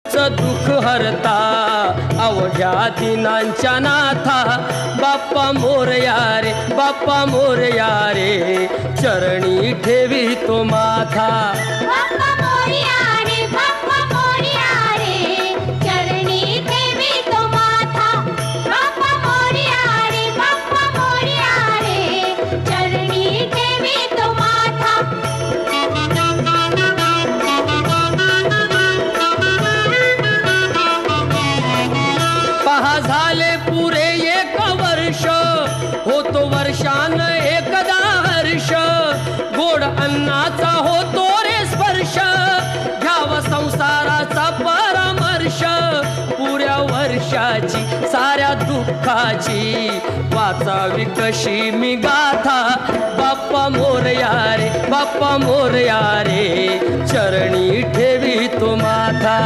दुःख हरता अवघ्या दिनांच्या नाथा बाप्पा मोरया रे, बाप्पा मोरया रे, चरणी ठेवी तो माथा. बाप्पा मोरया रे, बाप्पा मोरया रे, चरणी ठेवी तो माथा. बाप्पा मोरया रे, बाप्पा मोरया रे, चरणी ठेवी तो माथा. पहा झाले पुरे एक वर्ष, होतो वर्षान एकदा हर्ष, गोड अन्नाचा होतो रे स्पर्श, घ्याव संसाराचा परामर्श, पुऱ्या वर्षाची साऱ्या दुःखाची वाचावी कशी मी गाथा. बाप्पा मोरया रे, बाप्पा मोरया रे, चरणी ठेवी तो माथा.